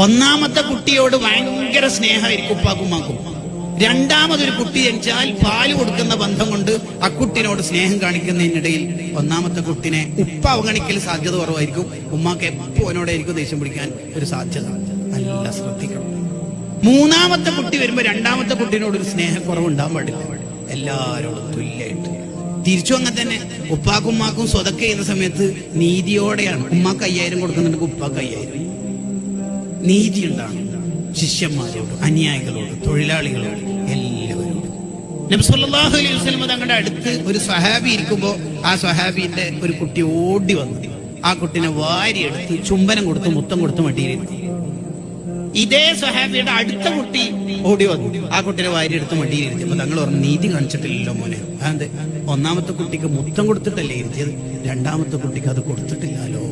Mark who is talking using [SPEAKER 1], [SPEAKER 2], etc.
[SPEAKER 1] ഒന്നാമത്തെ കുട്ടിയോട് ഭയങ്കര സ്നേഹമായിരിക്കും ഉപ്പാക്കുമ്മാക്കും. രണ്ടാമതൊരു കുട്ടി ജനിച്ചാൽ പാല് കൊടുക്കുന്ന ബന്ധം കൊണ്ട് ആ കുട്ടിനോട് സ്നേഹം കാണിക്കുന്നതിനിടയിൽ ഒന്നാമത്തെ കുട്ടിനെ ഉപ്പ അവഗണിക്കൽ സാധ്യത കുറവായിരിക്കും. ഉമ്മാക്ക് എപ്പോ അവനോടായിരിക്കും ദേഷ്യം പിടിക്കാൻ ഒരു സാധ്യത. നല്ല ശ്രദ്ധിക്കണം. മൂന്നാമത്തെ കുട്ടി വരുമ്പോ രണ്ടാമത്തെ കുട്ടിനോട് ഒരു സ്നേഹക്കുറവ് ഉണ്ടാകാൻ പാടില്ല. എല്ലാരോടും തുല്യമായിട്ട്. തിരിച്ചു അങ്ങനെ തന്നെ ഉപ്പാക്കും ഉമ്മാക്കും സ്വതക്ക ചെയ്യുന്ന സമയത്ത് നീതിയോടെയാണ്. ഉമ്മാക്ക് 5000 കൊടുക്കുന്നുണ്ടെങ്കിൽ ഉപ്പാക്ക് 5000. നീതി ഉണ്ടാണ് ശിഷ്യന്മാരോട്, അനുയായികളോട്, തൊഴിലാളികളോട്, എല്ലാവരോടും. നബി സല്ലല്ലാഹു അലൈഹി വസല്ലം തങ്ങളുടെ അടുത്ത് ഒരു സ്വഹാബി ഇരിക്കുമ്പോ ആ സ്വഹാബിന്റെ ഒരു കുട്ടി ഓടി വന്നു ആ കുട്ടിനെ വാരിയെടുത്ത് ചുംബനം കൊടുത്ത് മുത്തം കൊടുത്ത് മടിയിലിരുത്തി. ഇതേ സ്വഹാബിയുടെ അടുത്ത കുട്ടി ഓടി വന്നു ആ കുട്ടിനെ വാരിയെടുത്ത് മടിയിലിരുത്തി. അപ്പൊ തങ്ങൾ പറഞ്ഞു, നീതി കാണിച്ചിട്ടില്ലല്ലോ മോനെ. അതെ, ഒന്നാമത്തെ കുട്ടിക്ക് മുത്തം കൊടുത്തിട്ടല്ലേ ഇരുത്തിയത്, രണ്ടാമത്തെ കുട്ടിക്ക് അത് കൊടുത്തിട്ടില്ലല്ലോ.